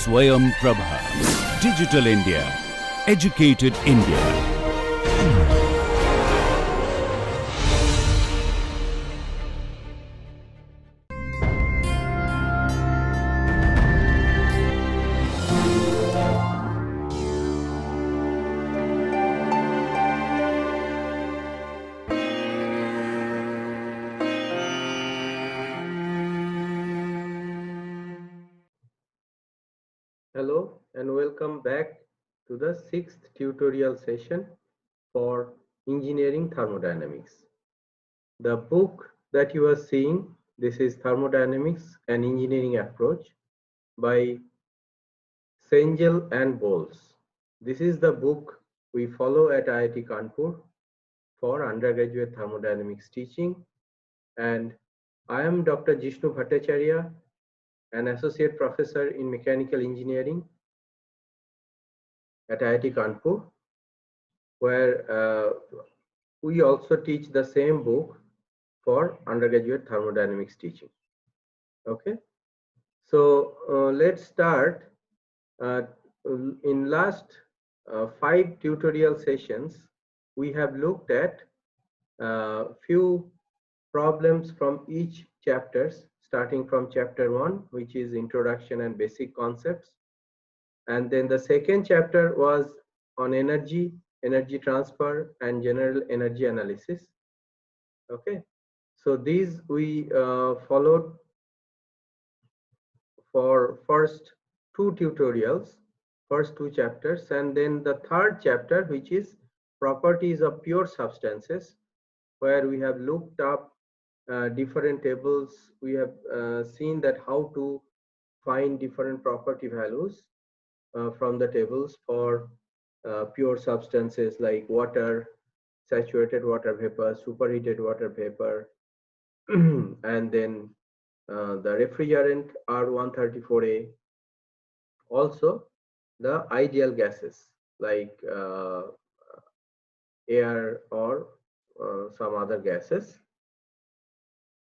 Swayam Prabha. Digital India. Educated India. Hello and welcome back to the sixth tutorial session for engineering thermodynamics. The book that you are seeing, this is Thermodynamics and Engineering Approach by Sengel and Bowles. This is the book we follow at IIT Kanpur for undergraduate thermodynamics teaching, and I am Dr. Jishnu Bhattacharya, an associate professor in mechanical engineering at IIT Kanpur, where we also teach the same book for undergraduate thermodynamics teaching. Okay, so let's start. In last 5 tutorial sessions, we have looked at few problems from each chapters, starting from chapter 1, which is introduction and basic concepts, and then the second chapter was on energy, energy transfer, and general energy analysis. Okay, so these we followed for first 2 tutorials, first 2 chapters, and then the third chapter, which is properties of pure substances, where we have looked up different tables. We have seen that how to find different property values from the tables for pure substances like water, saturated water vapor, superheated water vapor, and then the refrigerant R134A. Also, the ideal gases like air or some other gases.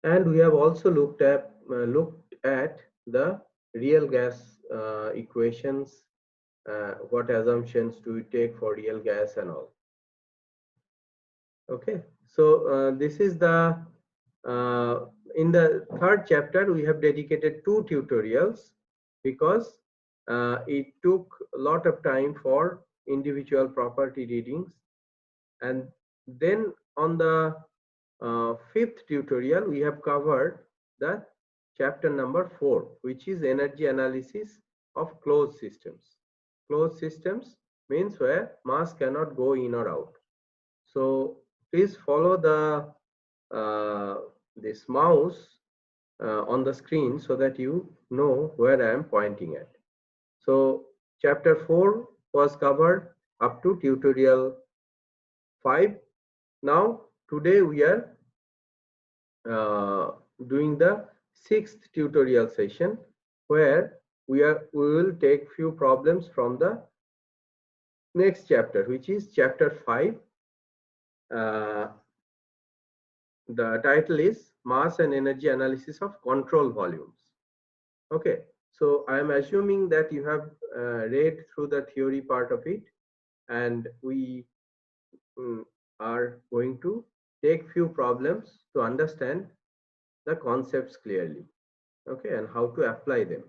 And we have also looked at the real gas equations. What assumptions do we take for real gas and all. Okay, so this is the in the third chapter we have dedicated 2 tutorials because it took a lot of time for individual property readings, and then on the 5th tutorial we have covered the chapter number 4, which is energy analysis of closed systems. Closed systems means where mass cannot go in or out. So please follow the this mouse on the screen so that you know where I am pointing at. So chapter 4 was covered up to tutorial 5. Now today we are doing the 6th tutorial session, where we will take few problems from the next chapter, which is chapter 5. The title is Mass and Energy Analysis of Control Volumes. Okay, so I am assuming that you have read through the theory part of it, and we are going to take few problems to understand the concepts clearly, okay, and how to apply them.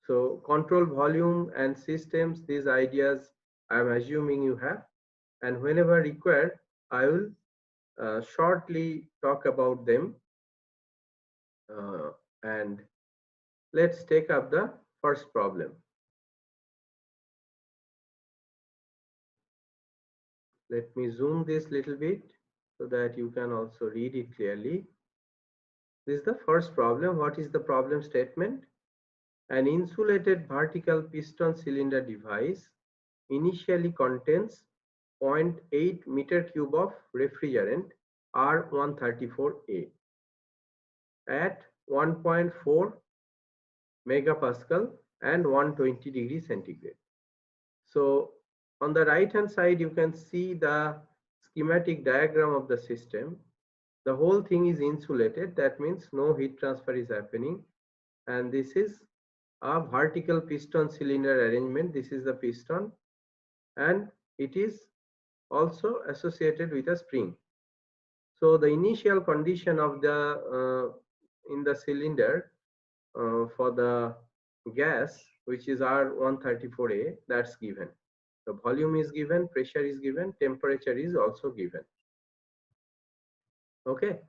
So control volume and systems, these ideas I am assuming you have, and whenever required I will shortly talk about them, and let's take up the first problem. Let me zoom this little bit so that you can also read it clearly. This is the first problem. What is the problem statement? An insulated vertical piston cylinder device initially contains 0.8 meter cube of refrigerant R134A at 1.4 megapascal and 120 degrees centigrade. So on the right hand side you can see the schematic diagram of the system. The whole thing is insulated, that means no heat transfer is happening, and this is a vertical piston cylinder arrangement. This is the piston, and it is also associated with a spring. So the initial condition of the in the cylinder for the gas, which is R134A, that's given. The volume is given, pressure is given, temperature is also given. Okay.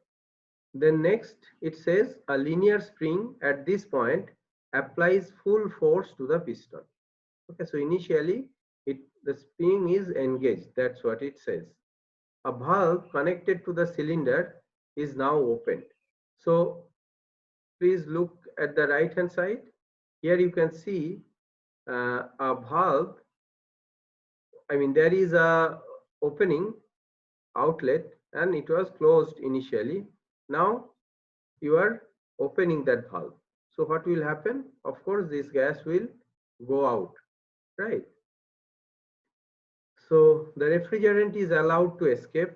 Then next it says a linear spring at this point applies full force to the piston. Okay, so initially the spring is engaged. That's what it says. A valve connected to the cylinder is now opened. So please look at the right hand side. Here you can see a valve. I mean, there is a opening outlet and it was closed initially. Now you are opening that valve. So what will happen? Of course, this gas will go out, right? So the refrigerant is allowed to escape.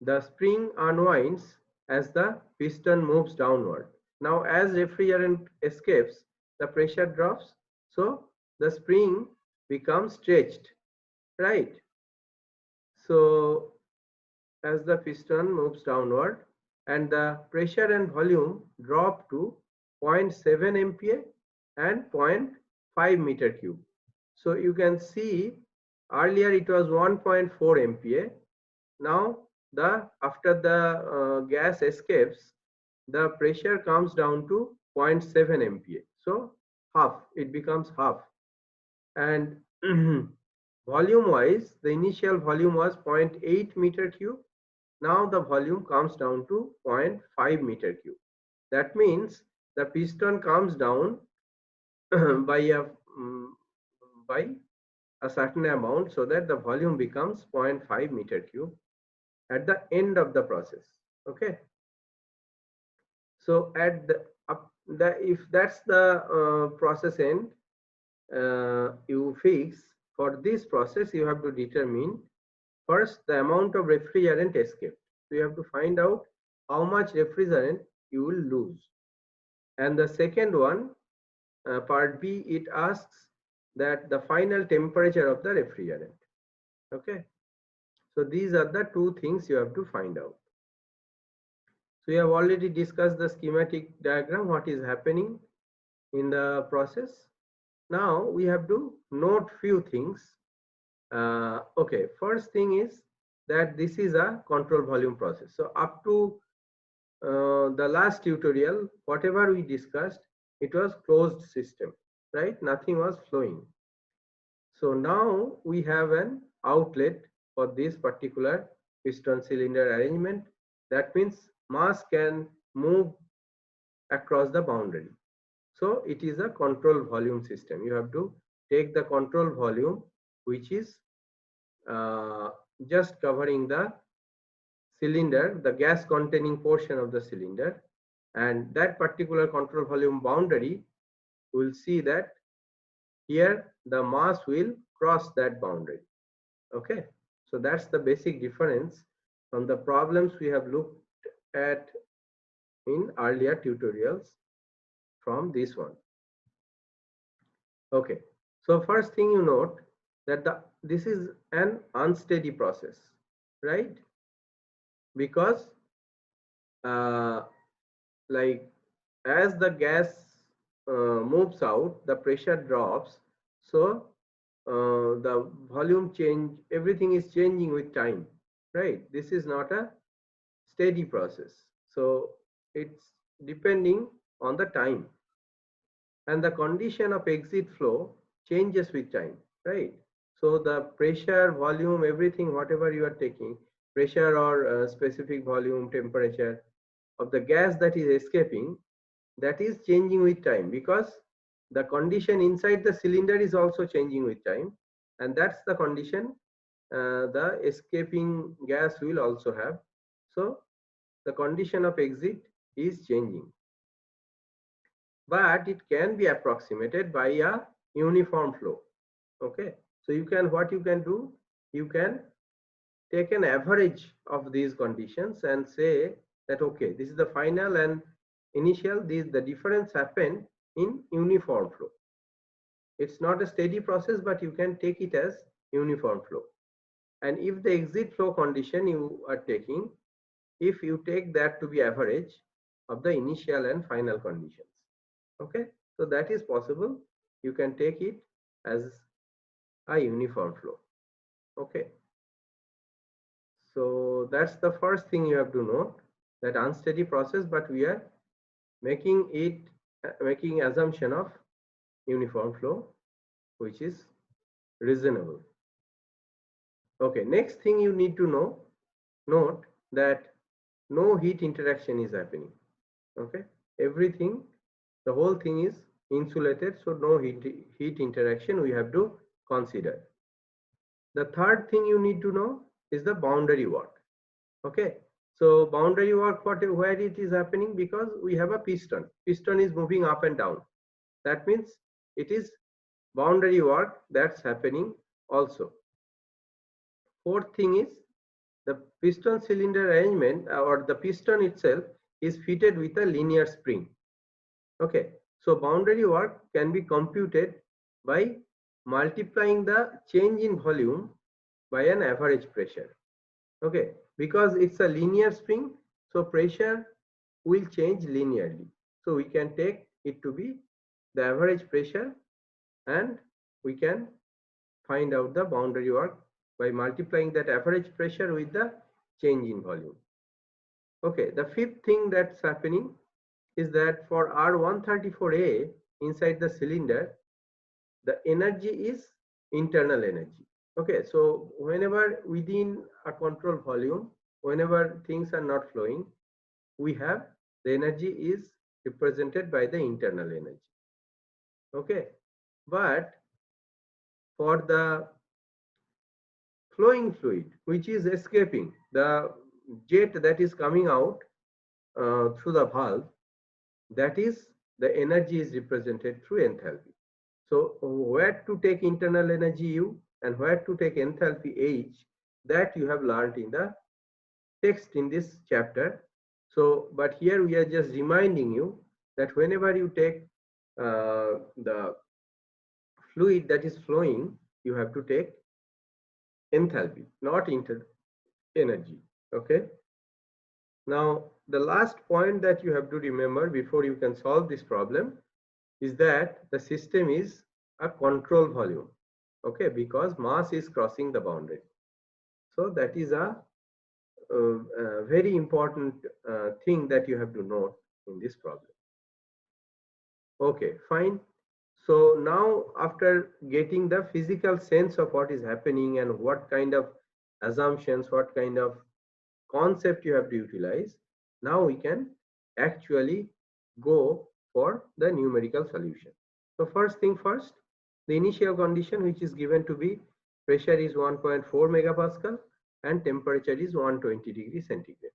The spring unwinds as the piston moves downward. Now as refrigerant escapes, the pressure drops, so the spring becomes stretched, right? So as the piston moves downward and the pressure and volume drop to 0.7 MPa and 0.5 meter cube. So you can see earlier it was 1.4 MPa. Now after the gas escapes, the pressure comes down to 0.7 MPa. So half, it becomes half. And volume wise, the initial volume was 0.8 meter cube. Now the volume comes down to 0.5 meter cube. That means the piston comes down by a certain amount so that the volume becomes 0.5 meter cube at the end of the process. Okay. So at if that's the process end, you fix for this process, you have to determine first the amount of refrigerant escaped. So you have to find out how much refrigerant you will lose. And the second one, part B, it asks that the final temperature of the refrigerant. Okay. So these are the two things you have to find out. So we have already discussed the schematic diagram, what is happening in the process. Now we have to note few things. Okay, first thing is that this is a control volume process. So up to the last tutorial, whatever we discussed, it was closed system, right? Nothing was flowing. So now we have an outlet for this particular piston cylinder arrangement. That means mass can move across the boundary. So it is a control volume system. You have to take the control volume, which is just covering the cylinder, the gas containing portion of the cylinder, and that particular control volume boundary, will see that here the mass will cross that boundary. Okay, so that's the basic difference from the problems we have looked at in earlier tutorials from this one. Okay, so first thing you note that this is an unsteady process, right? Because like as the gas moves out, the pressure drops, so the volume change, everything is changing with time, right? This is not a steady process, so it's depending on the time, and the condition of exit flow changes with time, right? So the pressure, volume, everything, whatever you are taking, pressure or specific volume, temperature of the gas that is escaping, that is changing with time, because the condition inside the cylinder is also changing with time, and that's the condition the escaping gas will also have. So the condition of exit is changing, but it can be approximated by a uniform flow. Okay, so what you can do, you can take an average of these conditions and say that okay, this is the final and initial, the difference happened in uniform flow. It's not a steady process, but you can take it as uniform flow. And if the exit flow condition you are taking, if you take that to be average of the initial and final conditions, okay, so that is possible. You can take it as a uniform flow. Okay, so that's the first thing you have to note, that unsteady process, but we are making it making assumption of uniform flow, which is reasonable. Okay, next thing you need to note that no heat interaction is happening. Okay, everything, the whole thing is insulated, so no heat interaction we have to consider. The third thing you need to know is the boundary work. Okay, so boundary work, where it is happening, because we have a piston is moving up and down. That means it is boundary work that's happening also. Fourth thing is the piston cylinder arrangement, or the piston itself is fitted with a linear spring. Okay, so boundary work can be computed by multiplying the change in volume by an average pressure. Okay, because it's a linear spring, so pressure will change linearly. So we can take it to be the average pressure, and we can find out the boundary work by multiplying that average pressure with the change in volume. Okay, the fifth thing that's happening is that for R134A inside the cylinder, the energy is internal energy. Okay, so whenever within a control volume, whenever things are not flowing, we have the energy is represented by the internal energy. Okay, but for the flowing fluid which is escaping, the jet that is coming out through the valve, that is the energy is represented through enthalpy. So where to take internal energy U and where to take enthalpy H, that you have learned in the text in this chapter. So but here we are just reminding you that whenever you take the fluid that is flowing, you have to take enthalpy, not energy. Okay, now the last point that you have to remember before you can solve this problem is that the system is a control volume. Okay, because mass is crossing the boundary. So that is a very important thing that you have to note in this problem. Okay, fine. So now after getting the physical sense of what is happening and what kind of assumptions, what kind of concept you have to utilize, now we can actually go for the numerical solution. So first thing first, the initial condition which is given to be pressure is 1.4 megapascal and temperature is 120 degrees centigrade.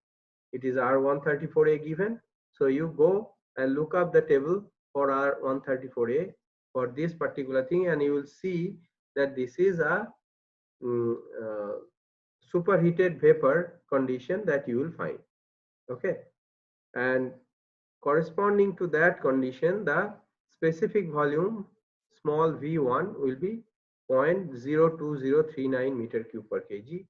It is R134A given. So you go and look up the table for R134A for this particular thing, and you will see that this is a superheated vapor condition that you will find. Okay, and corresponding to that condition, the specific volume small v1 will be 0.02039 meter cube per kg,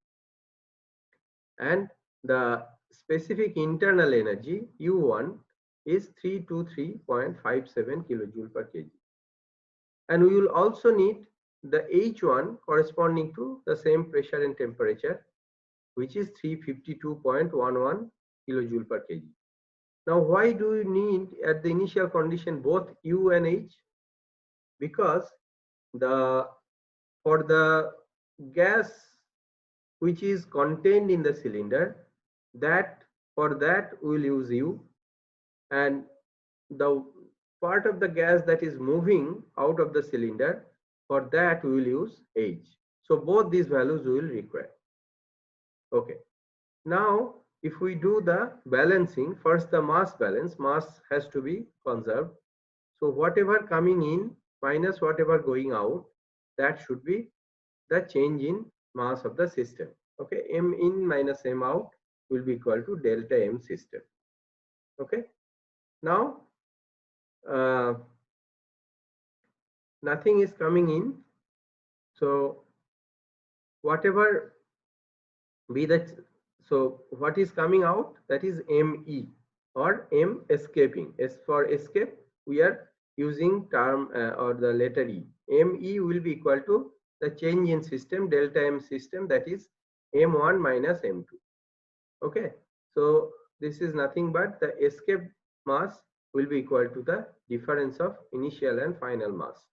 and the specific internal energy u1 is 323.57 kilojoule per kg. And we will also need the H1 corresponding to the same pressure and temperature, which is 352.11 kilojoule per kg. Now, why do you need at the initial condition both U and H? Because for the gas which is contained in the cylinder, for that we will use U, and the part of the gas that is moving out of the cylinder, for that we will use H. So both these values we will require. Okay, now if we do the balancing, first the mass balance, mass has to be conserved. So whatever coming in minus whatever going out, that should be the change in mass of the system. Okay, M in minus M out will be equal to delta M system. Okay, now nothing is coming in. So whatever be the, so what is coming out, that is ME or M escaping. As for escape, we are using term or the letter E. ME will be equal to the change in system, delta M system, that is M1 minus M2. Okay, so this is nothing but the escape mass will be equal to the difference of initial and final mass.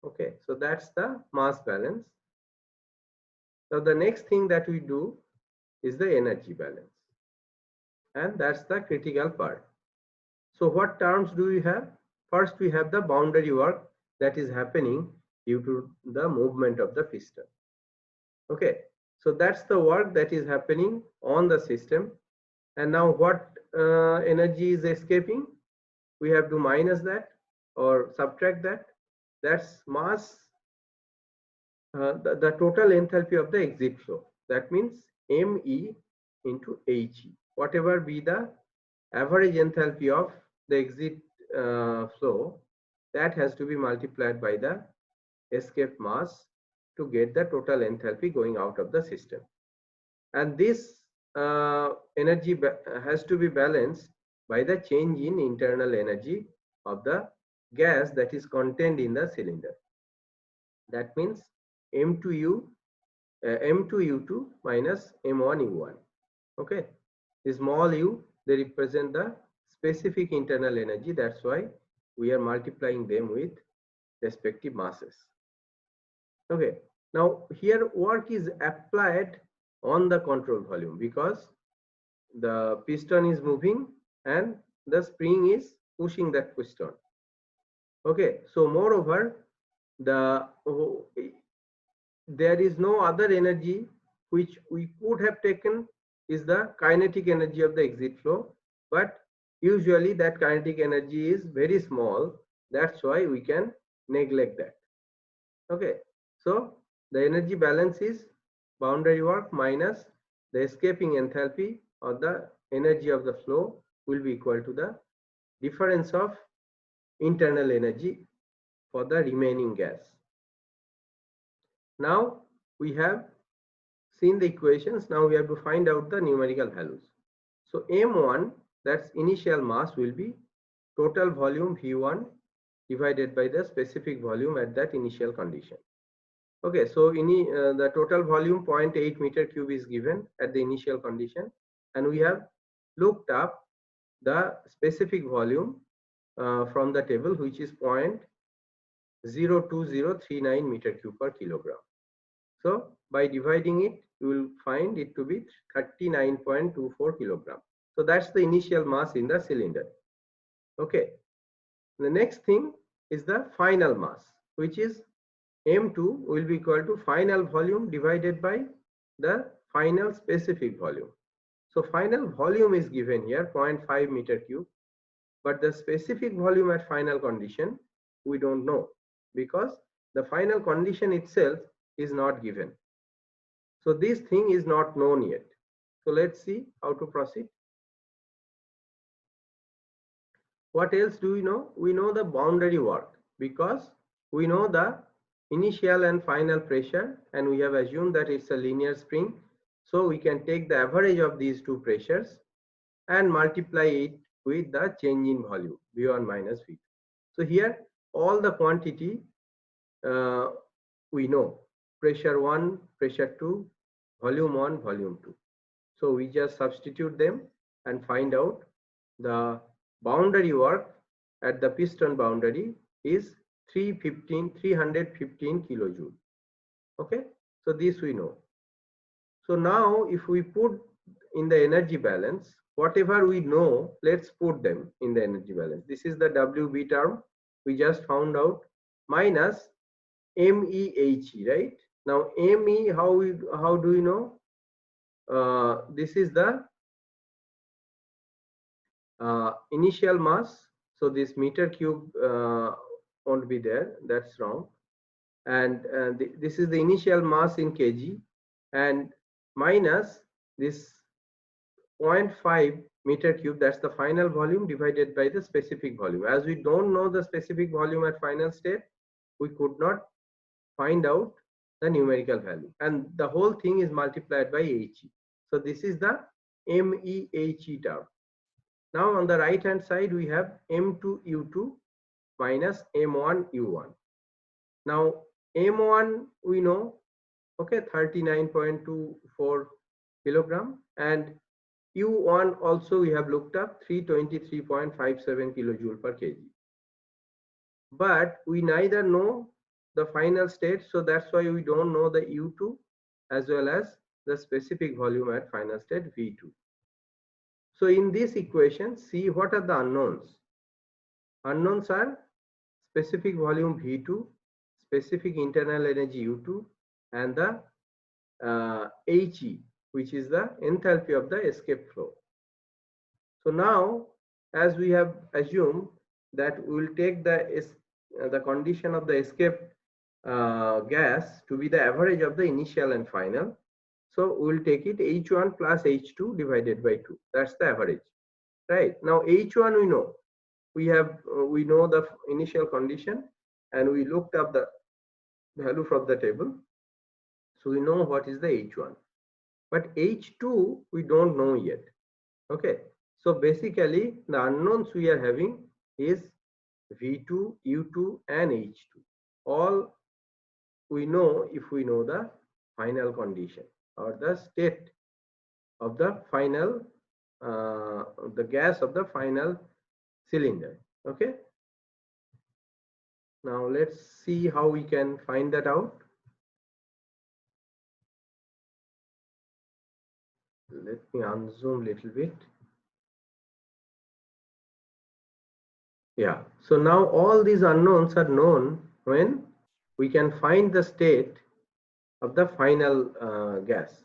Okay, so that's the mass balance. Now the next thing that we do is the energy balance, and that's the critical part. So what terms do we have? First, we have the boundary work that is happening due to the movement of the piston. Okay, so that's the work that is happening on the system. And now what energy is escaping? We have to minus that or subtract that. That's mass, the total enthalpy of the exit flow. That means ME into HE. Whatever be the average enthalpy of the exit flow, that has to be multiplied by the escape mass to get the total enthalpy going out of the system. And this energy has to be balanced by the change in internal energy of the gas that is contained in the cylinder. That means M2U, M2U2 minus M1U1. Okay, the small u, they represent the specific internal energy. That's why we are multiplying them with respective masses. Okay, now here work is applied on the control volume because the piston is moving and the spring is pushing that piston. Okay, so moreover, there is no other energy which we could have taken is the kinetic energy of the exit flow, but usually that kinetic energy is very small. That's why we can neglect that. Okay, so the energy balance is boundary work minus the escaping enthalpy or the energy of the flow will be equal to the difference of internal energy for the remaining gas. Now we have seen the equations. Now we have to find out the numerical values. So M1, that's initial mass, will be total volume V1 divided by the specific volume at that initial condition. Okay, so the total volume 0.8 meter cube is given at the initial condition, and we have looked up the specific volume from the table, which is 0.02039 meter cube per kilogram. So by dividing it, you will find it to be 39.24 kilogram. So that's the initial mass in the cylinder. Okay, the next thing is the final mass, which is M2 will be equal to final volume divided by the final specific volume. So final volume is given here 0.5 meter cube, but the specific volume at final condition we don't know because the final condition itself is not given. So this thing is not known yet. So let's see how to proceed. What else do we know? We know the boundary work because we know the initial and final pressure, and we have assumed that it's a linear spring. So we can take the average of these two pressures and multiply it with the change in volume V1 minus V2. So here all the quantity we know: pressure 1, pressure 2, volume 1, volume 2. So we just substitute them and find out the boundary work at the piston boundary is 315 kilojoule. Okay, so this we know. So now if we put in the energy balance, whatever we know, let's put them in the energy balance. This is the WB term we just found out minus MEHE, right? Now ME, how do we know? This is the initial mass. So this meter cube won't be there. That's wrong. And this is the initial mass in kg, and minus this 0.5 meter cube, that's the final volume divided by the specific volume. As we don't know the specific volume at final state, we could not find out the numerical value, and the whole thing is multiplied by He. So this is the MEHE term. Now on the right hand side we have M2U2 minus M1U1. Now M1 we know, okay, 39.24 kilogram, and U1 also we have looked up, 323.57 kilojoule per kg. But we neither know the final state, so that's why we don't know the U2 as well as the specific volume at final state V2. So in this equation, see what are the unknowns. Unknowns are specific volume V2, specific internal energy U2, and the HE, which is the enthalpy of the escape flow. So now, as we have assumed that we will take the condition of the escape gas to be the average of the initial and final. So we will take it H1 plus H2 divided by 2. That's the average, right? Now H1 we know. We know the initial condition, and we looked up the value from the table. So we know what is the H1. But H2 we don't know yet. Okay. So basically the unknowns we are having is V2, U2 and H2. All we know if we know the final condition or the state of the final, the gas of the final cylinder. Okay. Now let's see how we can find that out. Let me unzoom a little bit. Yeah, so now all these unknowns are known when we can find the state of the final gas.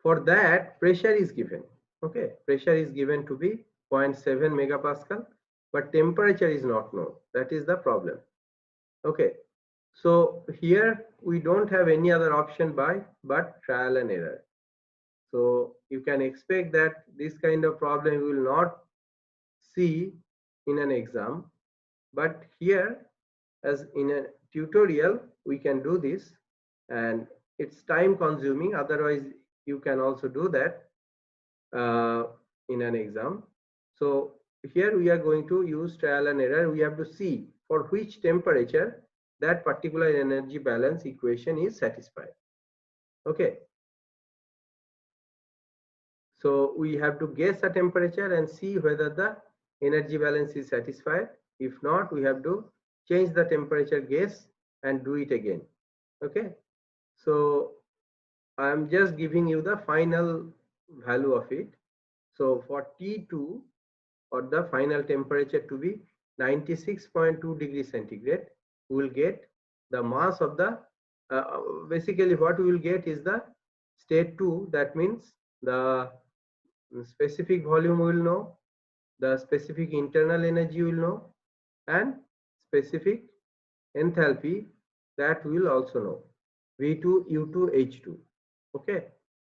For that, pressure is given. Okay, pressure is given to be 0.7 megapascal, but temperature is not known. That is the problem. Okay, so here we don't have any other option but trial and error. So you can expect that this kind of problem you will not see in an exam, but here as in a tutorial we can do this, and it's time consuming. Otherwise you can also do that in an exam. So here we are going to use trial and error. We have to see for which temperature that particular energy balance equation is satisfied. Okay, so we have to guess a temperature and see whether the energy balance is satisfied. If not, we have to change the temperature guess and do it again. Okay, so I'm just giving you the final value of it. So for T2, or the final temperature to be 96.2 degrees centigrade, we will get the mass of the basically what we will get is the state 2. That means the specific volume we will know, the specific internal energy we will know, and specific enthalpy that we will also know, V2, U2, H2. Okay,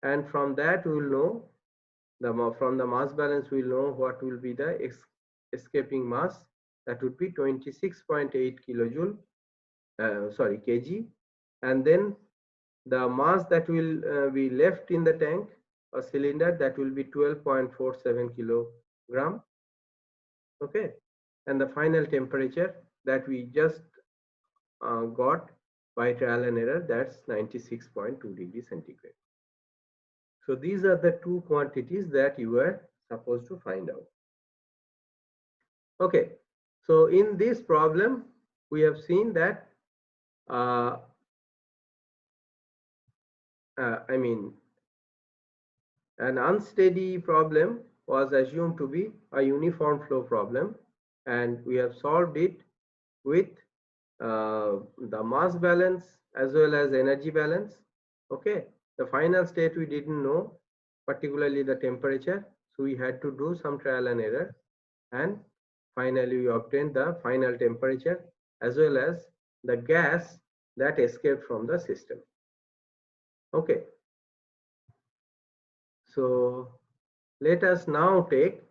and from that we will know from the mass balance we will know what will be the escaping mass. That would be 26.8 kilojoule, kg, and then the mass that will be left in the tank or cylinder, that will be 12.47 kilogram. Okay, and the final temperature that we just got by trial and error, that's 96.2 degrees centigrade. So these are the two quantities that you are supposed to find out. Okay, so in this problem we have seen that I mean, an unsteady problem was assumed to be a uniform flow problem, and we have solved it with the mass balance as well as energy balance. Okay, the final state we didn't know, particularly the temperature, so we had to do some trial and error, and finally we obtained the final temperature as well as the gas that escaped from the system. Okay, so let us now take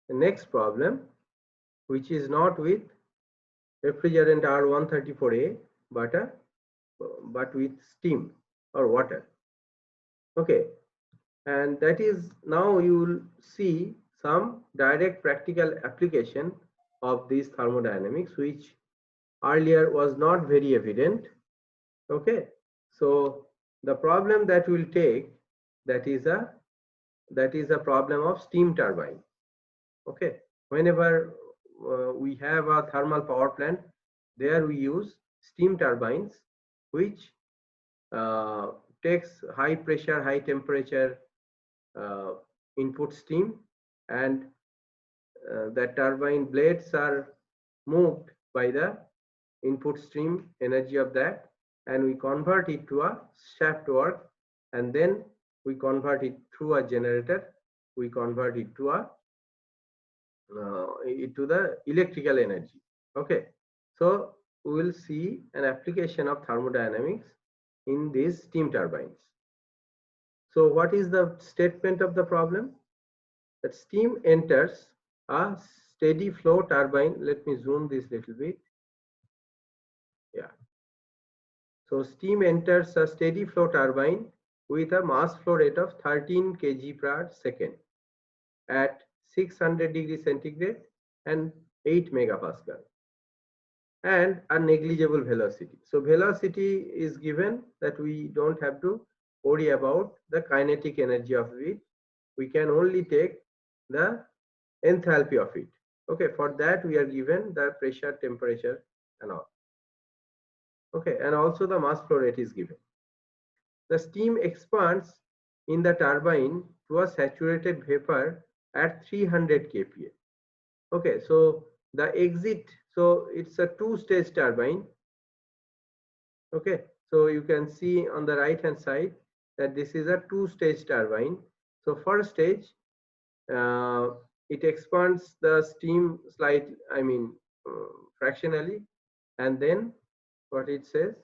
the next problem, which is not with refrigerant R134A, but with steam or water. Okay, and that is, now you will see some direct practical application of these thermodynamics, which earlier was not very evident. Okay, so the problem that we'll take, that is a problem of steam turbine. Okay, whenever we have a thermal power plant, there we use steam turbines, which uh, takes high pressure, high temperature uh, input steam, and the turbine blades are moved by the input stream energy of that, and we convert it to a shaft work, and then we convert it through a generator, we convert it to the electrical energy. Okay, so we will see an application of thermodynamics in these steam turbines. So what is the statement of the problem? That steam enters a steady flow turbine. Let me zoom this little bit. Yeah. So steam enters a steady flow turbine with a mass flow rate of 13 kg per second at 600 degrees centigrade and 8 megapascal, and a negligible velocity. So velocity is given, that we don't have to worry about the kinetic energy of it. We can only take the enthalpy of it. Okay, for that we are given the pressure, temperature and all. Okay, and also the mass flow rate is given. The steam expands in the turbine to a saturated vapor at 300 kPa. Okay, so the exit, so it's a two-stage turbine. Okay, so you can see on the right hand side that this is a two-stage turbine. So first stage, it expands the steam slightly, fractionally, and then what it says,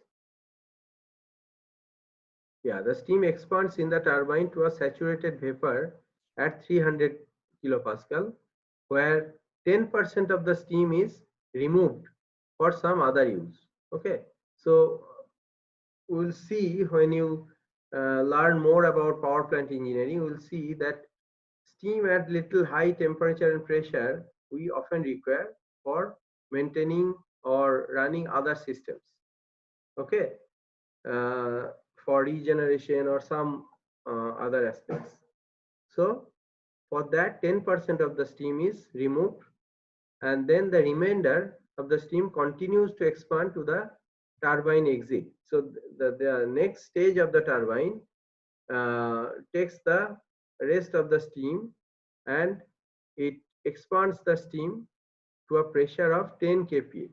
yeah, the steam expands in the turbine to a saturated vapor at 300 kilopascal, where 10% of the steam is removed for some other use. Okay, so we'll see when you learn more about power plant engineering, we'll see that steam at little high temperature and pressure we often require for maintaining or running other systems. Okay, for regeneration or some other aspects. So for that, 10% of the steam is removed, and then the remainder of the steam continues to expand to the turbine exit. So the next stage of the turbine takes the rest of the steam and it expands the steam to a pressure of 10 kPa.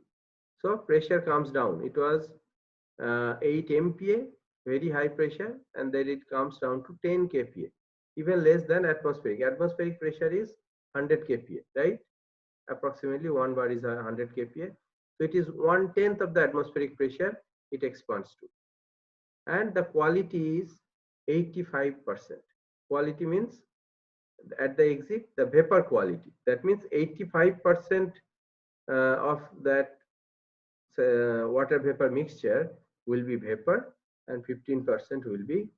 So pressure comes down. It was 8 MPa, very high pressure, and then it comes down to 10 kPa, even less than atmospheric. Atmospheric pressure is 100 kPa, right? Approximately 1 bar is 100 kPa. So it is 1/10 of the atmospheric pressure it expands to. And the quality is 85%. Quality means at the exit, the vapor quality. That means 85% of that water vapor mixture will be vapor and 15% will be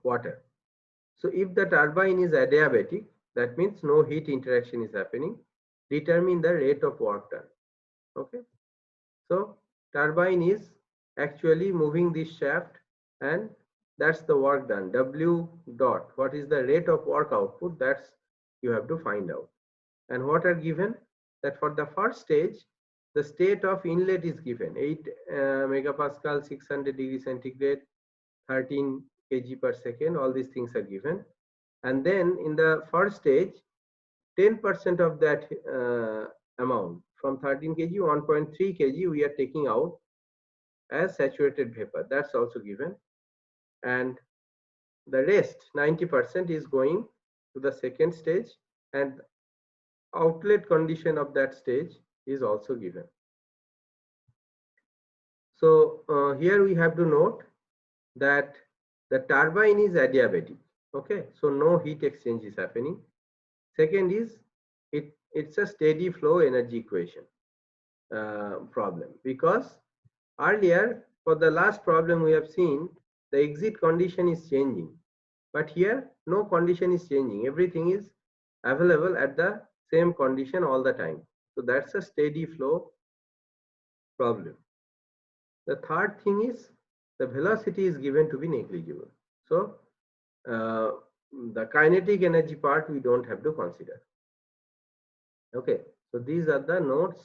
water. So if the turbine is adiabatic, that means no heat interaction is happening. Determine the rate of work done. Okay, so turbine is actually moving this shaft, and that's the work done. W dot, what is the rate of work output? That's you have to find out. And what are given? That for the first stage, the state of inlet is given 8 megapascal, 600 degrees centigrade, 13 kg per second. All these things are given. And then in the first stage, 10% of that amount from 13 kg, 1.3 kg we are taking out as saturated vapor. That's also given. And the rest 90% is going to the second stage, and outlet condition of that stage is also given. So here we have to note that the turbine is adiabatic. Okay, so no heat exchange is happening. Second is it's a steady flow energy equation problem, because earlier for the last problem we have seen the exit condition is changing, but here no condition is changing, everything is available at the same condition all the time. So that's a steady flow problem. The third thing is the velocity is given to be negligible. So uh, the kinetic energy part we don't have to consider. Okay, so these are the notes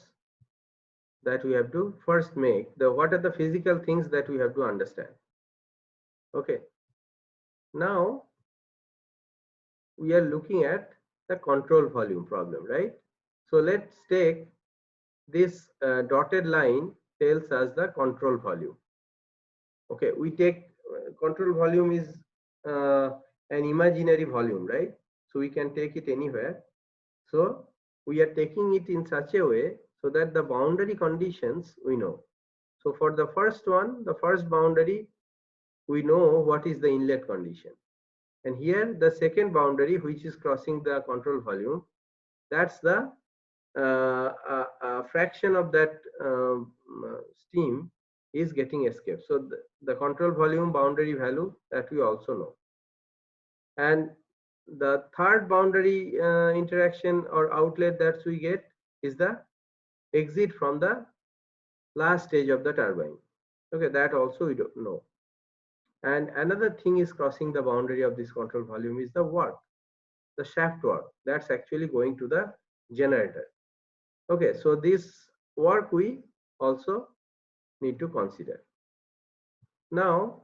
that we have to first make. What are the physical things that we have to understand? Okay, now we are looking at the control volume problem, right? So let's take this dotted line tells us the control volume. Okay, we take control volume is uh, an imaginary volume, right? So we can take it anywhere. So we are taking it in such a way so that the boundary conditions we know. So for the first one, the first boundary, we know what is the inlet condition. And here the second boundary, which is crossing the control volume, that's the fraction of that steam is getting escaped. So the control volume boundary value that we also know. And the third boundary interaction or outlet that we get is the exit from the last stage of the turbine. Okay, that also we don't know. And another thing is crossing the boundary of this control volume is the work, the shaft work that's actually going to the generator. Okay, so this work we also need to consider. Now,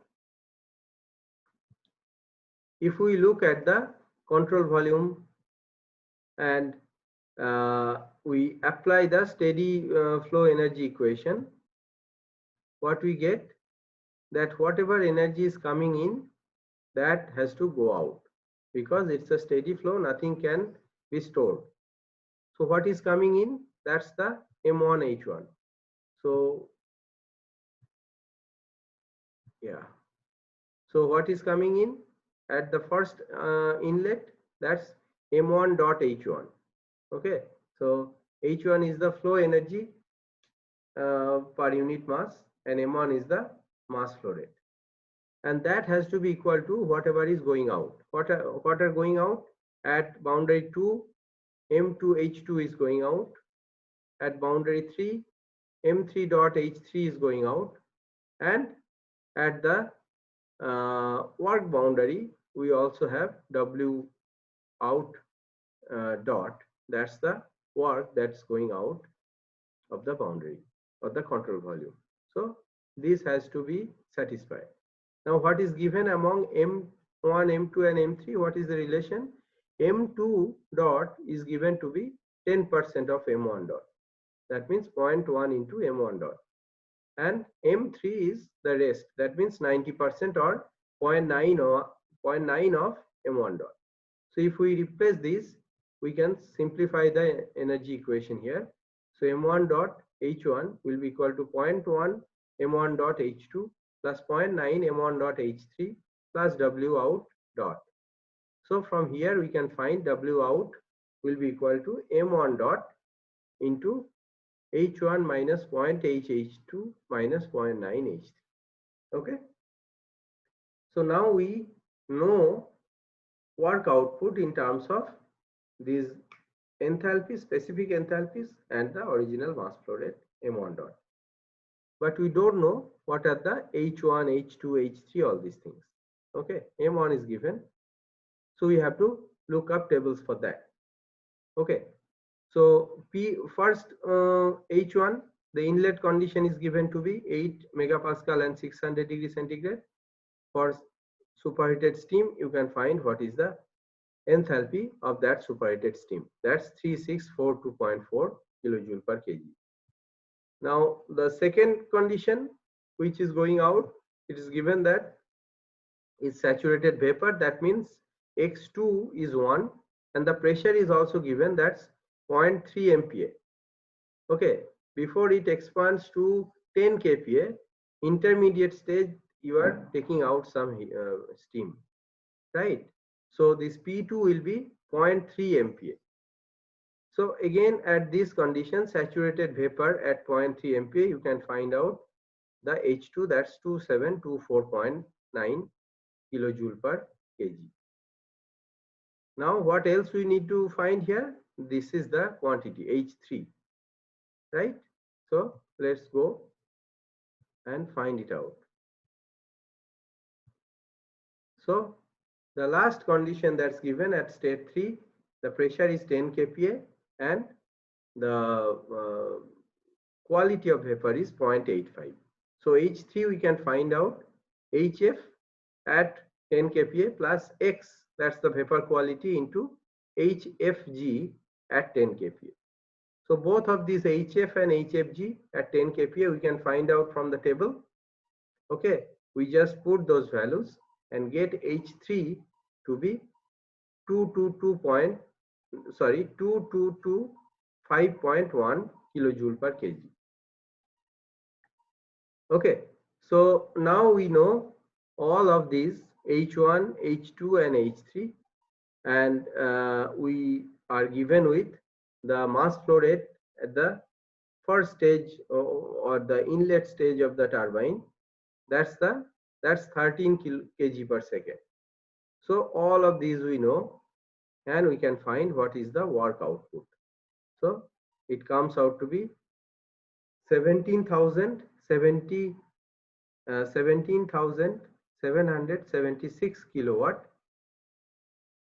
if we look at the control volume and we apply the steady flow energy equation, what we get that whatever energy is coming in, that has to go out, because it's a steady flow, nothing can be stored. So what is coming in, that's the M1H1. So yeah, so what is coming in at the first inlet, that's M1.H1. Okay, so H1 is the flow energy per unit mass, and M1 is the mass flow rate, and that has to be equal to whatever is going out. What are going out at boundary 2, M2H2 is going out. At boundary 3, M3.H3 is going out, and at the work boundary we also have W out dot, that's the work that's going out of the boundary or the control volume. So this has to be satisfied. Now what is given among M1, M2 and M3? What is the relation? M2 dot is given to be 10% of M1 dot. That means 0.1 into M1 dot. And M3 is the rest. That means 90% or 0.9 of M1 dot. So if we replace this, we can simplify the energy equation here. So M1 dot H1 will be equal to 0.1 M1 dot H2 plus 0.9 M1 dot H3 plus W out dot. So from here we can find W out will be equal to M1 dot into H1 minus 0.8 H2 minus 0.9 H3. Okay. So now we know work output in terms of these enthalpies, specific enthalpies, and the original mass flow rate M1 dot. But we don't know what are the H1, H2, H3, all these things. Okay, M1 is given. So we have to look up tables for that. Okay, so first H1, the inlet condition is given to be 8 megapascal and 600 degree centigrade. For superheated steam, you can find what is the enthalpy of that superheated steam. That's 3642.4 kilojoule per kg. Now the second condition which is going out, it is given that is saturated vapor. That means X2 is 1, and the pressure is also given, that's 0.3 MPa. Okay, before it expands to 10 kPa, intermediate stage, you are taking out some steam, right? So this P2 will be 0.3 MPa. So again, at this condition, saturated vapor at 0.3 MPa, you can find out the H2, that's 2724.9 kilojoule per kg. Now what else we need to find here? This is the quantity H3, right? So let's go and find it out. So the last condition that's given at state 3, the pressure is 10 kPa and the quality of vapor is 0.85. So H3 we can find out HF at 10 kPa plus X, that's the vapor quality, into HFG at 10 kPa. So both of these HF and HFG at 10 kPa we can find out from the table. Okay, we just put those values and get H3 to be 225.1 kilojoule per kg. Okay, so now we know all of these H1, H2 and H3, and we are given with the mass flow rate at the first stage or the inlet stage of the turbine. That's 13 kg per second. So all of these we know, and we can find what is the work output. So it comes out to be 17,776 kilowatt,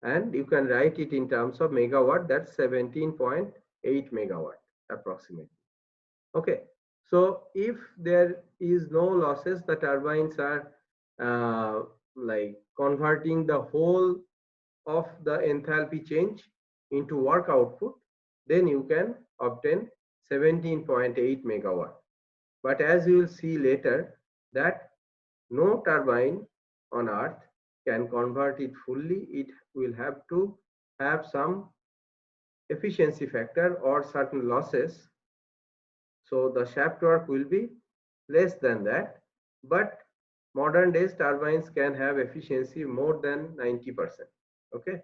and you can write it in terms of megawatt, that's 17.8 megawatt approximately. Okay, so if there is no losses, the turbines are like converting the whole of the enthalpy change into work output, then you can obtain 17.8 megawatt. But as you will see later, that no turbine on earth can convert it fully. It will have to have some efficiency factor or certain losses. So the shaft work will be less than that. But modern days turbines can have efficiency more than 90%. Okay,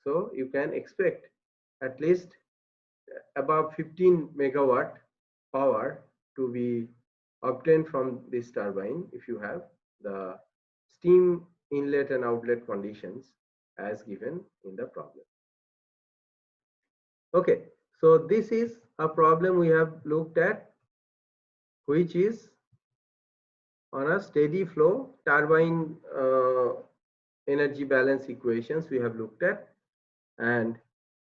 so you can expect at least above 15 megawatt power to be obtained from this turbine if you have the steam inlet and outlet conditions as given in the problem. Okay, so this is a problem we have looked at, which is on a steady flow turbine energy balance equations we have looked at, and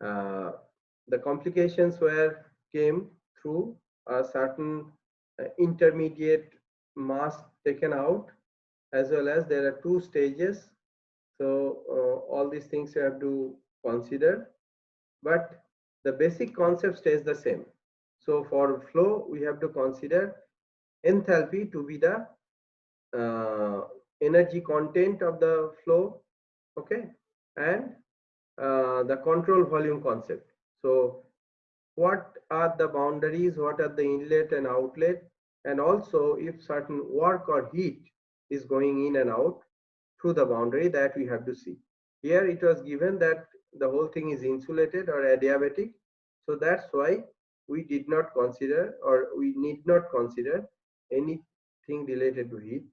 the complications came through a certain intermediate mass taken out, as well as there are two stages. So all these things you have to consider, but the basic concept stays the same. So for flow we have to consider enthalpy to be the energy content of the flow, okay, and the control volume concept. So what are the boundaries, what are the inlet and outlet, and also if certain work or heat is going in and out through the boundary, that we have to see. Here it was given that the whole thing is insulated or adiabatic, so that's why we did not consider, or we need not consider anything related to heat,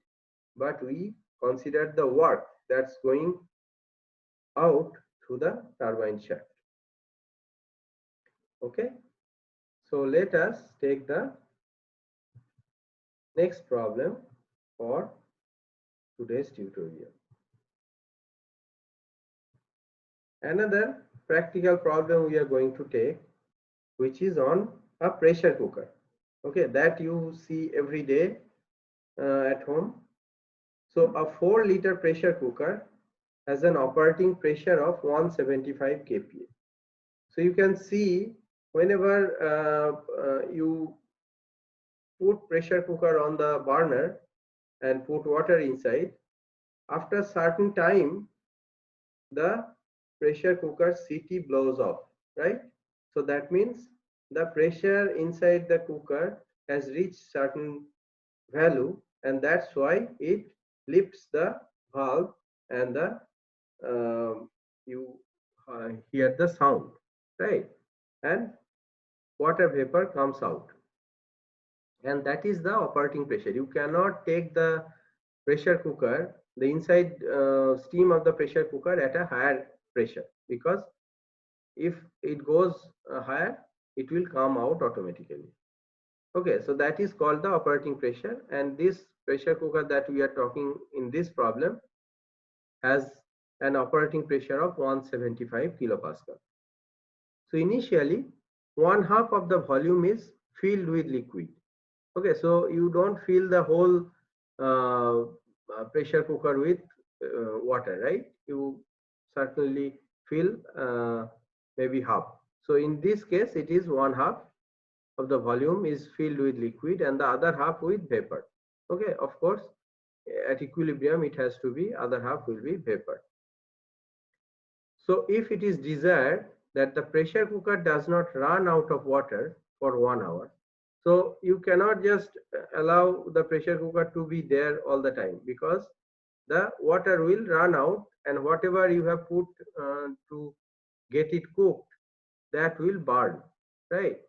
but we considered the work that's going out through the turbine shaft. Okay, so let us take the next problem for today's tutorial. Another practical problem we are going to take, which is on a pressure cooker, okay, that you see every day at home. So a 4-liter pressure cooker has an operating pressure of 175 kPa. So you can see whenever you put pressure cooker on the burner and put water inside, after a certain time the pressure cooker CT blows off, right? So that means the pressure inside the cooker has reached certain value, and that's why it lifts the valve and the you hear the sound, right? And water vapor comes out, and that is the operating pressure. You cannot take the pressure cooker, the inside steam of the pressure cooker at a higher pressure, because if it goes higher, it will come out automatically. Okay, so that is called the operating pressure, and this pressure cooker that we are talking in this problem has an operating pressure of 175 kilopascal. So initially, one half of the volume is filled with liquid. Okay, so you don't fill the whole pressure cooker with water, right? You certainly fill maybe half. So in this case, it is one half of the volume is filled with liquid and the other half with vapor. Okay, of course, at equilibrium, it has to be other half will be vapor. So if it is desired that the pressure cooker does not run out of water for 1 hour, so you cannot just allow the pressure cooker to be there all the time, because the water will run out and whatever you have put to get it cooked, that will burn, right?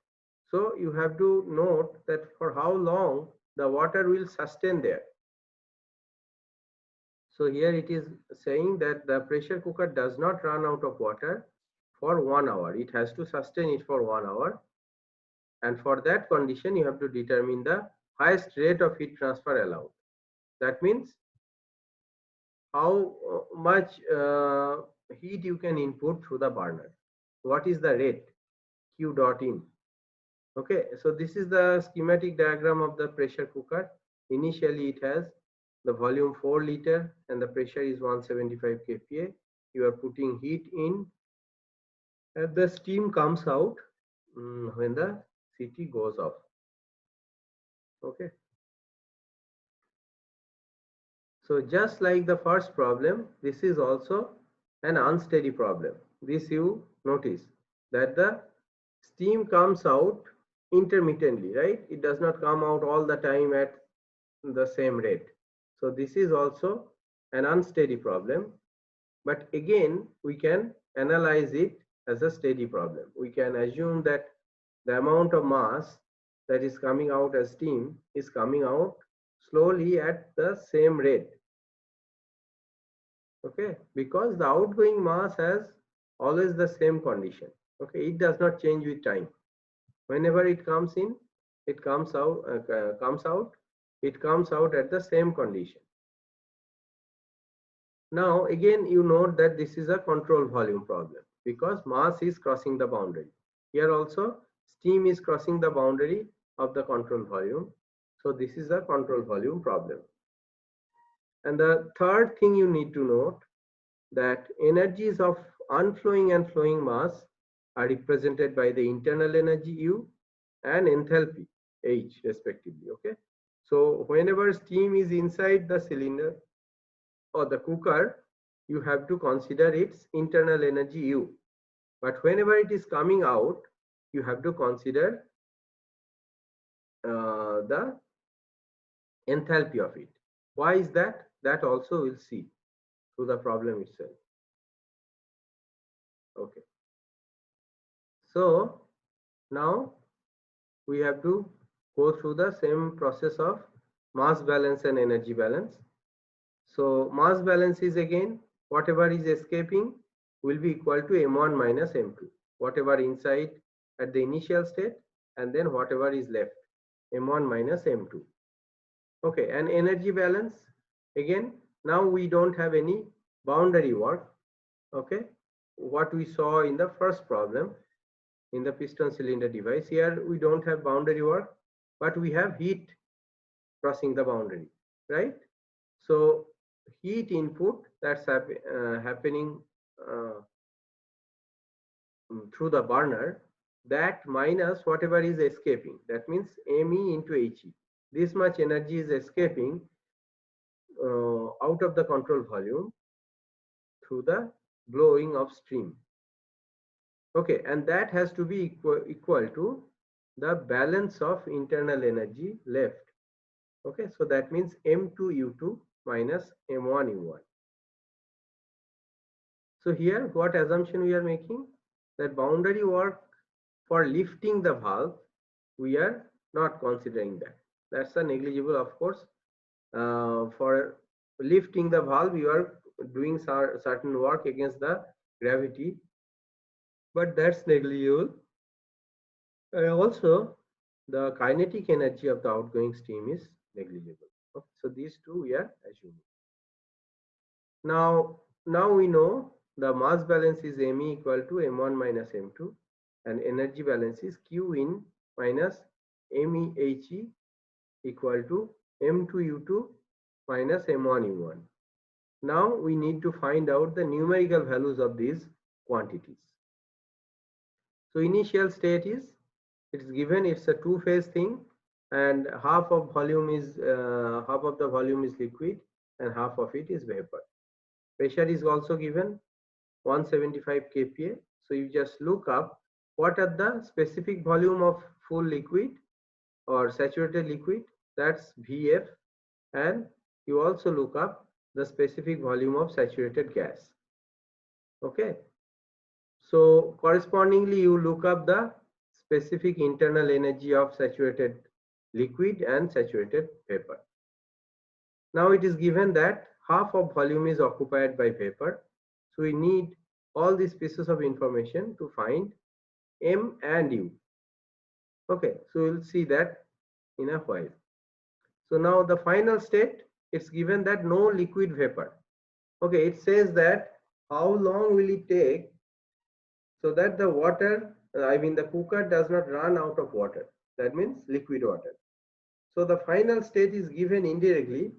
So you have to note that for how long the water will sustain there. So here it is saying that the pressure cooker does not run out of water for 1 hour. It has to sustain it for 1 hour. And for that condition, you have to determine the highest rate of heat transfer allowed. That means how much heat you can input through the burner. What is the rate? Q dot in. Okay, so this is the schematic diagram of the pressure cooker. Initially, it has the volume 4 liter and the pressure is 175 kPa. You are putting heat in and the steam comes out when the CT goes off. Okay. So just like the first problem, this is also an unsteady problem. This you notice that the steam comes out intermittently, right? It does not come out all the time at the same rate. So this is also an unsteady problem. But again, we can analyze it as a steady problem. We can assume that the amount of mass that is coming out as steam is coming out slowly at the same rate. Okay, because the outgoing mass has always the same condition. Okay, it does not change with time. Whenever it comes in, it comes out, it comes out at the same condition. Now again, you note that this is a control volume problem because mass is crossing the boundary. Here also steam is crossing the boundary of the control volume. So this is a control volume problem. And the third thing you need to note that energies of unflowing and flowing mass are represented by the internal energy U and enthalpy H respectively. Okay. So whenever steam is inside the cylinder or the cooker, you have to consider its internal energy U. But whenever it is coming out, you have to consider the enthalpy of it. Why is that? That also we'll see through the problem itself. Okay. So now we have to go through the same process of mass balance and energy balance. So mass balance is again whatever is escaping will be equal to m1 minus m2, whatever inside at the initial state and then whatever is left, m1 minus m2. Okay, and energy balance, again now we don't have any boundary work. Okay, what we saw in the first problem in the piston cylinder device, here we don't have boundary work, but we have heat crossing the boundary, right? So heat input that's happening through the burner, that minus whatever is escaping, that means me into he. This much energy is escaping out of the control volume through the blowing of steam. Okay, and that has to be equal to the balance of internal energy left. Okay, so that means m2 u2 minus m1 u1. So here what assumption we are making, that boundary work for lifting the valve we are not considering that. That's a negligible, of course. For lifting the valve you are doing certain work against the gravity, but that's negligible. And also the kinetic energy of the outgoing steam is negligible. Okay, so these two we are assuming. Now we know the mass balance is Me equal to M1 minus M2, and energy balance is Q in minus MEHE equal to M2U2 minus M1U1. Now we need to find out the numerical values of these quantities. So initial state is, it's given, it's a two-phase thing, and half of the volume is liquid and half of it is vapor. Pressure is also given, 175 kPa. So you just look up what are the specific volume of full liquid or saturated liquid, that's Vf, and you also look up the specific volume of saturated gas. Okay, so correspondingly you look up the specific internal energy of saturated liquid and saturated vapor. Now it is given that half of volume is occupied by vapor, so we need all these pieces of information to find M and U. Okay, so we'll see that in a while. So now the final state, it's given that no liquid vapor. Okay, it says that how long will it take so that the water, the cooker does not run out of water. That means liquid water. So the final state is given indirectly,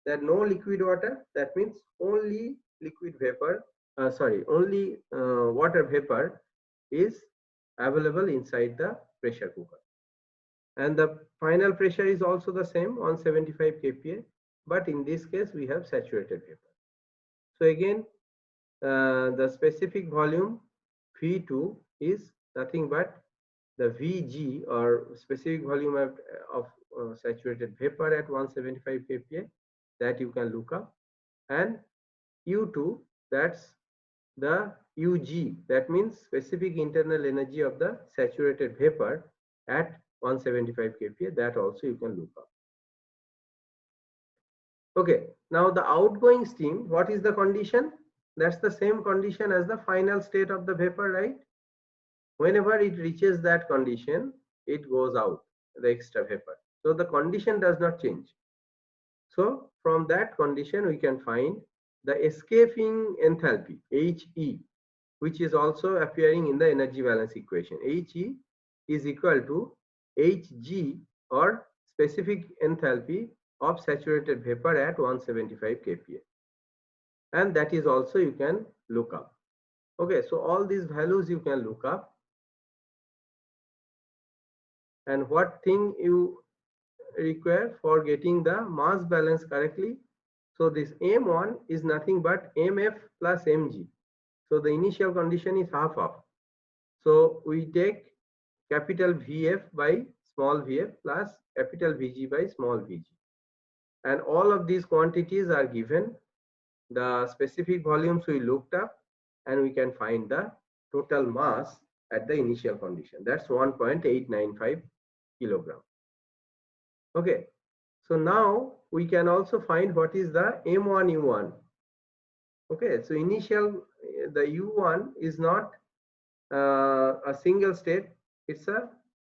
that no liquid water, that means only liquid vapor, only water vapor is available inside the pressure cooker. And the final pressure is also the same, 175 kPa, but in this case we have saturated vapor. So again, the specific volume V2 is nothing but the Vg, or specific volume of saturated vapor at 175 kPa, that you can look up, and U2, that's the Ug, that means specific internal energy of the saturated vapor at 175 kPa, that also you can look up. Okay, now the outgoing steam, what is the condition? That's the same condition as the final state of the vapor, right? Whenever it reaches that condition, it goes out, the extra vapor. So the condition does not change. So from that condition, we can find the escaping enthalpy, He, which is also appearing in the energy balance equation. He is equal to Hg, or specific enthalpy of saturated vapor at 175 kPa. And that is also you can look up. Okay, so all these values you can look up. And what thing you require for getting the mass balance correctly? So this M1 is nothing but Mf plus Mg. So the initial condition is half of. So we take capital Vf by small vf plus capital Vg by small vg. And all of these quantities are given, the specific volumes we looked up, and we can find the total mass at the initial condition. That's 1.895 kilogram. Okay, so now we can also find what is the M1U1. Okay, so initial, the U1 is not a single state, it's a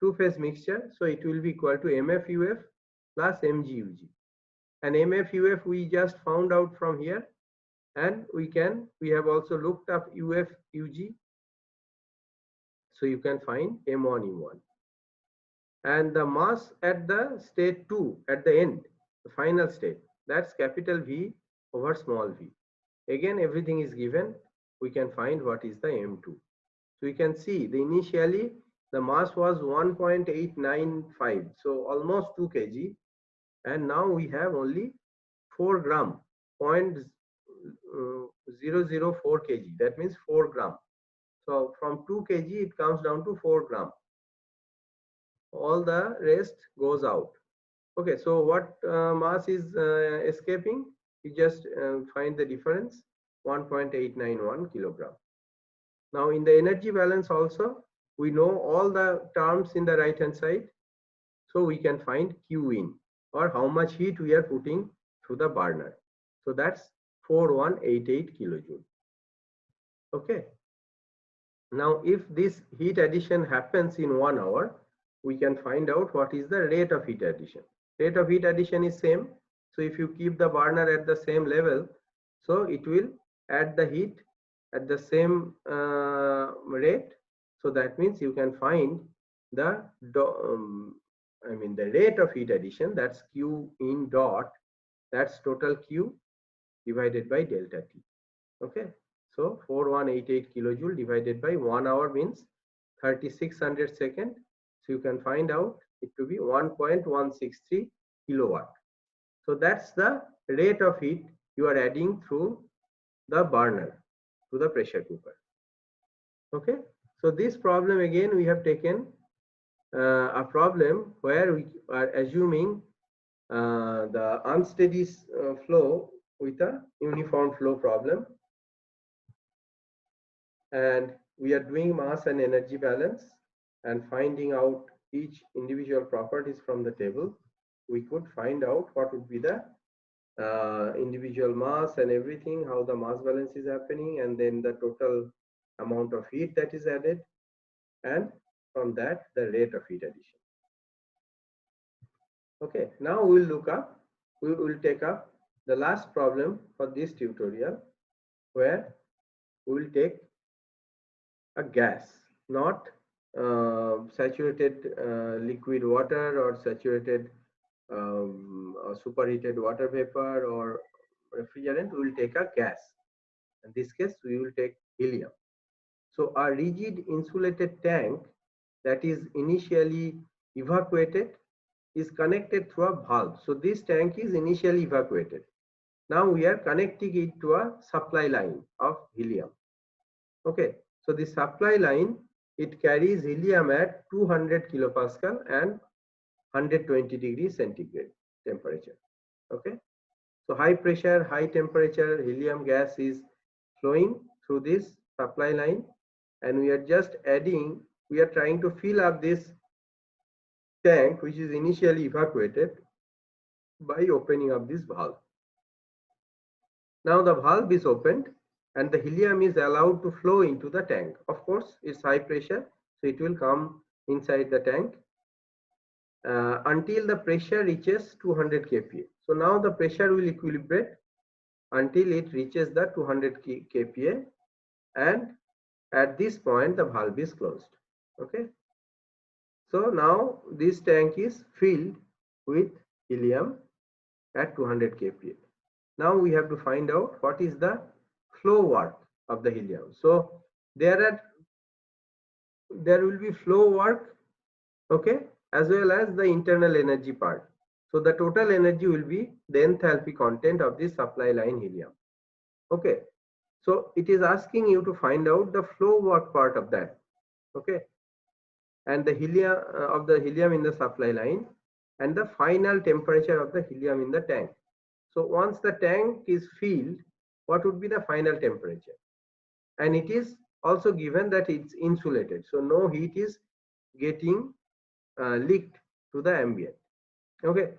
two-phase mixture, so it will be equal to MFUF plus MGUG. And MFUF we just found out from here, and we have also looked up UFUG, so you can find M1U1. And the mass at the state 2, at the end, the final state, that's capital V over small v. Again, everything is given, we can find what is the M2. So you can see initially the mass was 1.895, so almost 2 kg, and now we have only 4 gram, 0.004 kg, that means 4 gram. So from 2 kg it comes down to 4 gram. All the rest goes out. Okay, so what mass is escaping? You just find the difference, 1.891 kilogram. Now in the energy balance also, we know all the terms in the right hand side. So we can find Q in, or how much heat we are putting through the burner. So that's 4188 kilojoule. Okay. Now if this heat addition happens in 1 hour, we can find out what is the rate of heat addition. Rate of heat addition is same. So if you keep the burner at the same level, so it will add the heat at the same rate. So that means you can find the the rate of heat addition, that's Q in dot, that's total Q divided by delta T. Okay, so 4188 kilojoule divided by 1 hour means 3600 second. So you can find out it to be 1.163 kilowatt. So that's the rate of heat you are adding through the burner to the pressure cooker. Okay, so this problem again we have taken a problem where we are assuming the unsteady flow with a uniform flow problem, and we are doing mass and energy balance and finding out each individual properties from the table. We could find out what would be the individual mass and everything, how the mass balance is happening, and then the total amount of heat that is added, and from that the rate of heat addition. Okay, now we will take up the last problem for this tutorial, where we will take a gas, not saturated liquid water or saturated or superheated water vapor or refrigerant. We will take a gas. In this case, we will take helium. So a rigid insulated tank that is initially evacuated is connected through a valve. So this tank is initially evacuated. Now we are connecting it to a supply line of helium. Okay, so the supply line, it carries helium at 200 kilopascal and 120 degrees centigrade temperature. Okay, so high pressure, high temperature helium gas is flowing through this supply line, and we are just adding, we are trying to fill up this tank which is initially evacuated by opening up this valve. Now the valve is opened and the helium is allowed to flow into the tank. Of course, it's high pressure, so it will come inside the tank until the pressure reaches 200 kPa. So now the pressure will equilibrate until it reaches the 200 kPa, and at this point the valve is closed. Okay, so now this tank is filled with helium at 200 kPa. Now we have to find out what is the flow work of the helium. So there will be flow work, okay, as well as the internal energy part. So the total energy will be the enthalpy content of the supply line helium. Okay, so it is asking you to find out the flow work part of that. Okay, and the helium of the helium in the supply line, and the final temperature of the helium in the tank. So once the tank is filled, what would be the final temperature? And it is also given that it's insulated, so no heat is getting leaked to the ambient. Okay,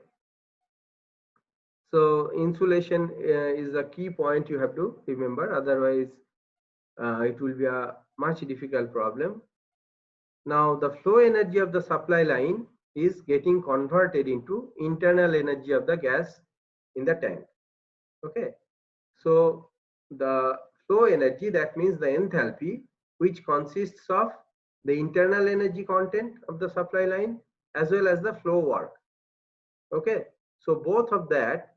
so insulation is a key point you have to remember, otherwise it will be a much difficult problem. Now the flow energy of the supply line is getting converted into internal energy of the gas in the tank. Okay, so the flow energy, that means the enthalpy, which consists of the internal energy content of the supply line as well as the flow work. Okay, so both of that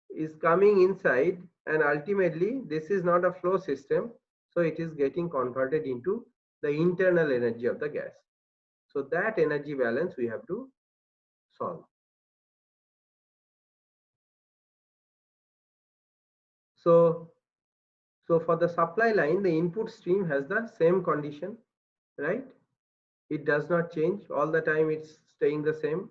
is coming inside, and ultimately this is not a flow system, so it is getting converted into the internal energy of the gas. So that energy balance we have to solve. So for the supply line, the input stream has the same condition, right? It does not change all the time, it's staying the same.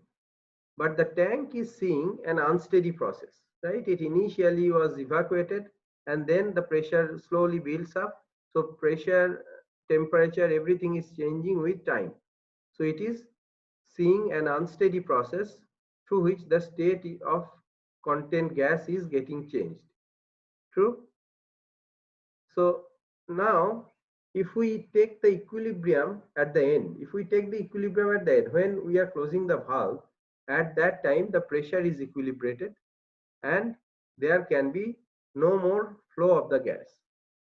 But the tank is seeing an unsteady process, right? It initially was evacuated, and then the pressure slowly builds up. So pressure, temperature, everything is changing with time. So it is seeing an unsteady process through which the state of content gas is getting changed. True? So now if we take the equilibrium at the end, when we are closing the valve, at that time the pressure is equilibrated and there can be no more flow of the gas.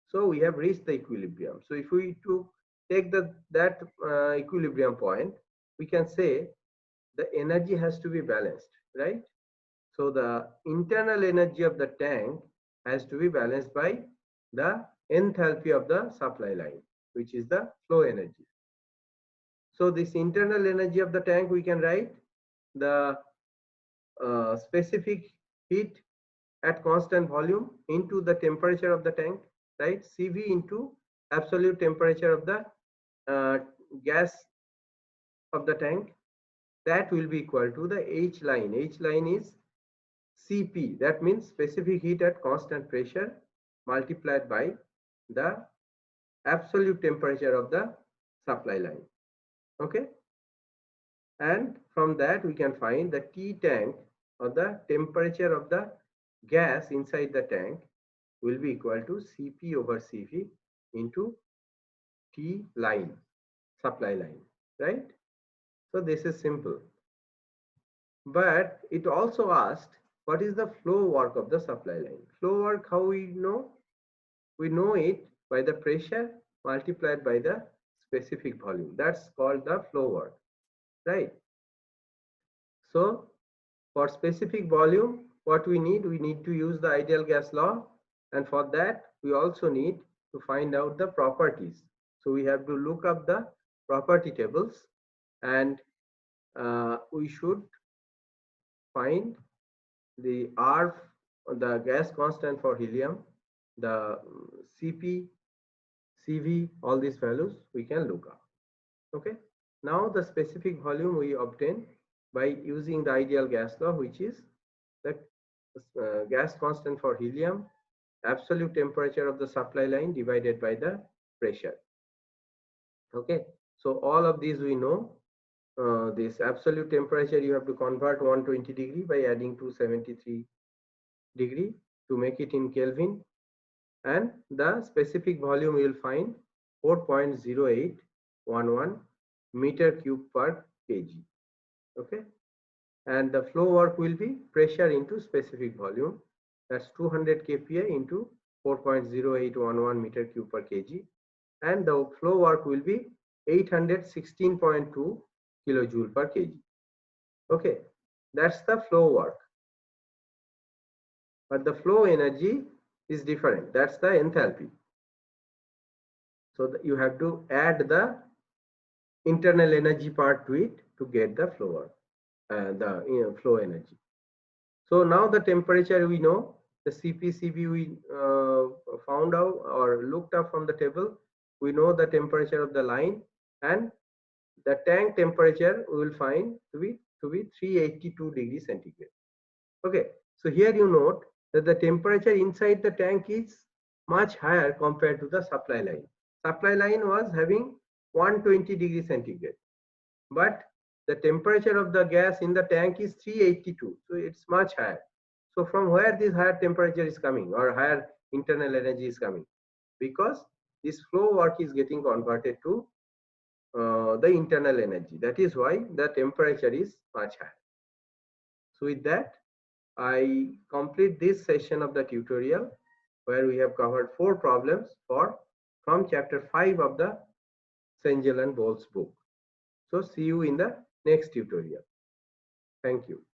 So we have reached the equilibrium. So if we take that equilibrium point, we can say the energy has to be balanced, right? So the internal energy of the tank has to be balanced by the enthalpy of the supply line, which is the flow energy. So this internal energy of the tank, we can write the specific heat at constant volume into the temperature of the tank, right? CV into absolute temperature of the gas of the tank. That will be equal to the H line. H line is CP. That means specific heat at constant pressure multiplied by the absolute temperature of the supply line. Okay. And from that we can find the T tank, or the temperature of the gas inside the tank, will be equal to Cp over Cv into T line, supply line, right? So this is simple. But it also asked, what is the flow work of the supply line? Flow work, how we know? We know it by the pressure multiplied by the specific volume. That's called the flow work, right? So for specific volume, what we need to use the ideal gas law, and for that we also need to find out the properties. So we have to look up the property tables, and we should find the R, the gas constant for helium, the Cp, Cv, all these values we can look up. Okay. Now the specific volume we obtain by using the ideal gas law, which is the gas constant for helium, absolute temperature of the supply line divided by the pressure. Okay. So all of these we know. This absolute temperature, you have to convert 120 degree by adding 273 degree to make it in Kelvin, and the specific volume you will find 4.0811 meter cube per kg. Okay, and the flow work will be pressure into specific volume, that's 200 kPa into 4.0811 meter cube per kg, and the flow work will be 816.2 kilojoule per kg. Okay, that's the flow work. But the flow energy is different. That's the enthalpy. So you have to add the internal energy part to it to get the flow work, the flow energy. So now the temperature we know, the Cp, Cv we found out or looked up from the table. We know the temperature of the line, and the tank temperature we will find to be 382 degrees centigrade. Okay, so here you note that the temperature inside the tank is much higher compared to the supply line. Supply line was having 120 degrees centigrade, but the temperature of the gas in the tank is 382, so it's much higher. So from where this higher temperature is coming, or higher internal energy is coming? Because this flow work is getting converted to the internal energy. That is why the temperature is much higher. So with that, I complete this session of the tutorial, where we have covered 4 problems from chapter 5 of the Cengel and Boles book. So see you in the next tutorial. Thank you.